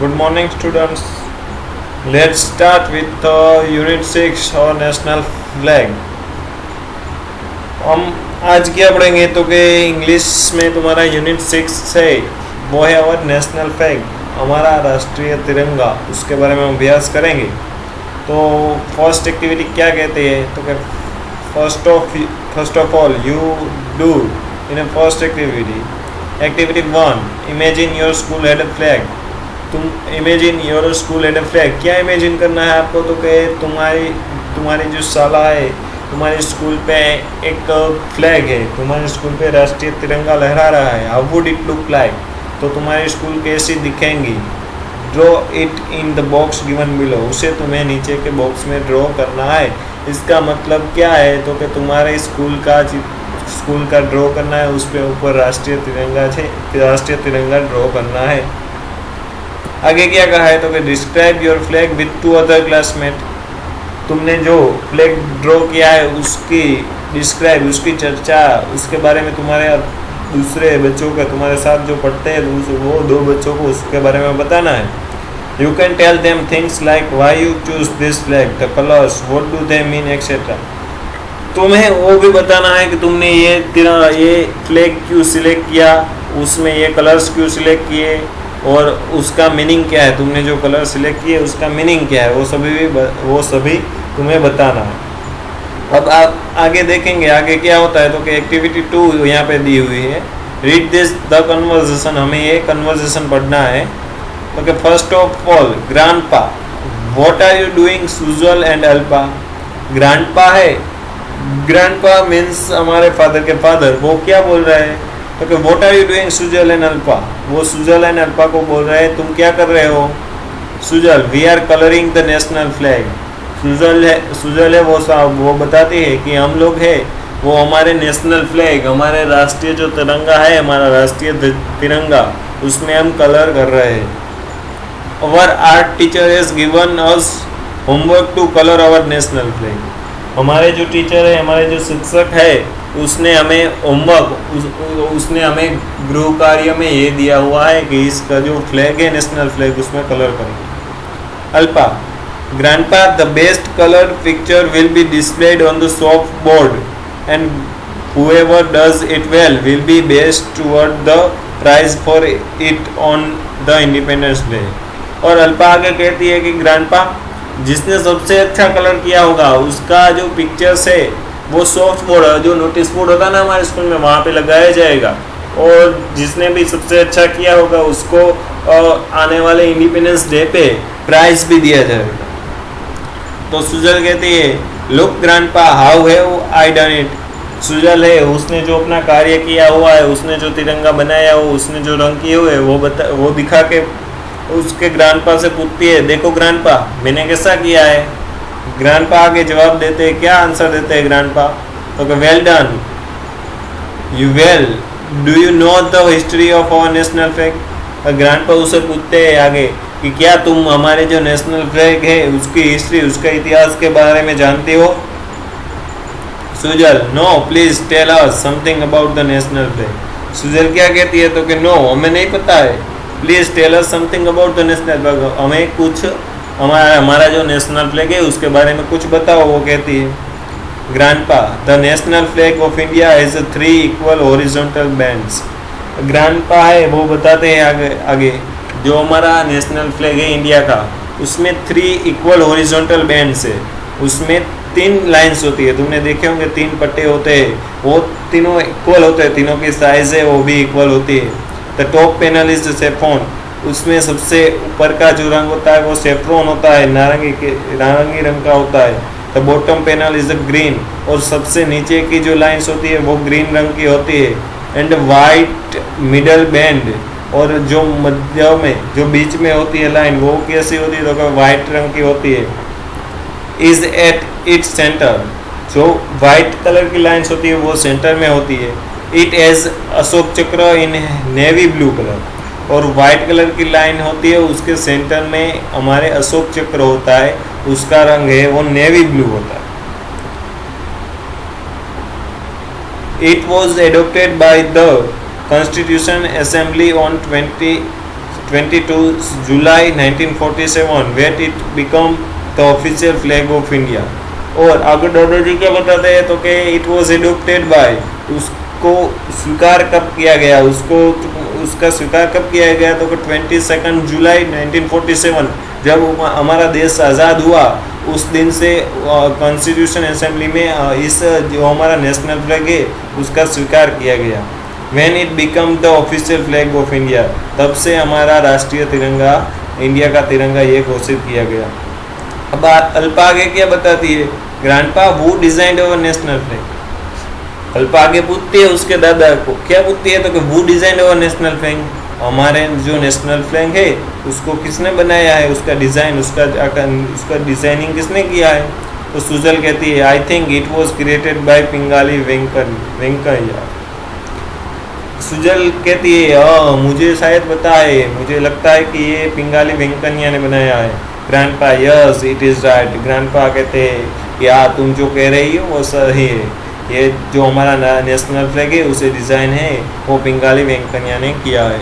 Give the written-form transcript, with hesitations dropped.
Good morning, students. Let's start with Unit 6 और national flag. हम आज क्या पढ़ेंगे तो कि इंग्लिश में तुम्हारा यूनिट 6 है, वो है और नेशनल फ्लैग, हमारा राष्ट्रीय तिरंगा, उसके बारे में हम अभ्यास करेंगे. तो फर्स्ट एक्टिविटी क्या कहते हैं तो कि first of all you do in first activity 1, imagine your school had a flag. तुम imagine your school had a flag, क्या इमेजिन करना है आपको तो कि तुम्हारी जो शाला है, तुम्हारे स्कूल पे एक फ्लैग है, तुम्हारे स्कूल पे राष्ट्रीय तिरंगा लहरा रहा है. How would it look like, तो तुम्हारी स्कूल कैसी दिखेंगी. Draw it in the box given below, उसे तुम्हें नीचे के बॉक्स में ड्रॉ करना है. इसका मतलब क्या है तो कि तुम्हारे स्कूल का ड्रॉ करना है, उस पे ऊपर राष्ट्रीय तिरंगा ड्रॉ करना है. आगे क्या कहा है तो कि describe your flag with 2 other classmate. तुमने जो फ्लैग ड्रॉ किया है उसकी डिस्क्राइब, उसकी चर्चा, उसके बारे में तुम्हारे दूसरे बच्चों का, तुम्हारे साथ जो पढ़ते हैं वो 2 बच्चों को उसके बारे में बताना है. You can tell them things like why you choose this flag, the colours, what do they mean etcetera. तुम्हें वो भी बताना है कि तुमने ये फ्लैग क्यों सिलेक्ट किया, उसमें ये कलर्स क्यों सिलेक्ट किए और उसका मीनिंग क्या है. तुमने जो कलर सिलेक्ट किए उसका मीनिंग क्या है, वो सभी तुम्हें बताना है. अब आप आगे देखेंगे आगे क्या होता है तो कि एक्टिविटी 2 यहाँ पे दी हुई है. रीड दिस द कन्वर्सेशन, हमें ये कन्वर्सेशन पढ़ना है. तो कि first of all grandpa, what are you doing Sujal and Alpa. Grandpa है, ग्रैंडपा मीन्स हमारे फादर के फादर, वो क्या बोल रहे हैं तो कि what are you doing Sujal and Alpa. वो सुजल एंड अल्पा को बोल रहे हैं तुम क्या कर रहे हो. Sujal, we are colouring the national flag. Sujal है वो बताती है कि हम लोग है वो हमारे नेशनल फ्लैग, हमारे राष्ट्रीय जो तिरंगा है, हमारा राष्ट्रीय तिरंगा, उसमें हम कलर कर रहे हैं. Our art teacher has given us homework to colour our national flag. हमारे जो टीचर है, हमारे जो शिक्षक है, उसने हमें गृह कार्य में ये दिया हुआ है कि इसका जो फ्लैग है नेशनल फ्लैग, उसमें कलर करेंगे. Alpa, grandpa, the best coloured picture will be displayed on the soft board and whoever does it well will be best toward the prize for it on the Independence Day. और अल्पा आगे कहती है कि grandpa, जिसने सबसे अच्छा colour किया होगा उसका जो पिक्चर्स है वो सॉफ्ट बोर्ड, जो नोटिस बोर्ड होता है ना हमारे स्कूल में, वहाँ पे लगाया जाएगा. और जिसने भी सबसे अच्छा किया होगा उसको आने वाले इंडिपेंडेंस डे पे प्राइज भी दिया जाएगा. तो सुजल कहती है look grandpa how have I done it. Sujal है उसने जो अपना कार्य किया हुआ है, उसने जो तिरंगा बनाया हो, उसने जो रंग किए हुए वो दिखा के उसके ग्रैंडपा से पूछती है देखो ग्रैंडपा मैंने कैसा किया है. ग्रैंडपा आगे जवाब देते हैं, क्या आंसर देते हैं ग्रैंडपा तो well done, you well, do you know the history of our national flag. Grandpa उसे पूछते हैं आगे कि क्या तुम हमारे जो नेशनल फ्लैग है उसकी हिस्ट्री, उसका इतिहास के बारे में जानते हो. Sujal, no please tell us something about the national flag. Sujal क्या कहती है तो कि नो हमें नहीं पता है, please tell us something about the national flag, हमें कुछ हमारा जो नेशनल फ्लैग है उसके बारे में कुछ बताओ. वो कहती है grandpa, the national flag of India has 3 equal horizontal bands. Grandpa है वो बताते हैं आगे जो हमारा नेशनल फ्लैग है इंडिया का, उसमें 3 इक्वल हॉरिजॉन्टल बैंड्स है, उसमें 3 लाइंस होती है. तुमने देखे होंगे 3 पट्टे होते हैं, वो तीनों इक्वल होते हैं, तीनों की साइज है वो भी इक्वल होती है. The top panel is saffron, उसमें सबसे ऊपर का जो रंग होता है वो सेफ्रॉन होता है, नारंगी रंग का होता है. The bottom panel is green, और सबसे नीचे की जो लाइंस होती है वो ग्रीन रंग की होती है. एंड वाइट मिडल बैंड, और जो मध्य में जो बीच में होती है लाइन वो कैसी होती है तो वाइट रंग की होती है. इज एट इट्स सेंटर, जो वाइट कलर की लाइंस होती है वो सेंटर में होती है. इट एज अशोक चक्र इन नेवी ब्लू कलर, और वाइट कलर की लाइन होती है उसके सेंटर में हमारे अशोक चक्र होता है, उसका रंग है वो नेवी ब्लू होता है. It was adopted by the constitution assembly on 22 July 1947 when it become the official flag of India। और आगे डॉक्टर जी क्या बताते हैं तो कि इट वॉज एडोप्टेड बाय, उसको स्वीकार कब किया गया, उसका स्वीकार कब किया गया तो 22 जुलाई 1947 जब हमारा देश आज़ाद हुआ उस दिन से कॉन्स्टिट्यूशन असेंबली में इस जो हमारा नेशनल फ्लैग है उसका स्वीकार किया गया। When it become the official flag of India, तब से हमारा राष्ट्रीय तिरंगा, इंडिया का तिरंगा ये घोषित किया गया। अब अल्पा आगे क्या बताती है, grandpa who designed our national flag. Alpa आगे पूछती है उसके दादा को, क्या पूछती है तो कि who designed our national flag, हमारे जो नेशनल फ्लैग है उसको किसने बनाया है, उसका डिज़ाइन, उसका डिज़ाइनिंग किसने किया है। तो सुजल कहती है I think it was created by Pingali Venkaiah. Sujal कहती है मुझे शायद पता है, मुझे लगता है कि ये पिंगाली वेंकैया ने बनाया है। Grandpa yes it is right, grandpa कहते हैं कि हाँ तुम जो कह रही हो वो सही है, ये जो हमारा नेशनल फ्लैग है उसे डिज़ाइन है वो पिंगाली वेंकैया ने किया है।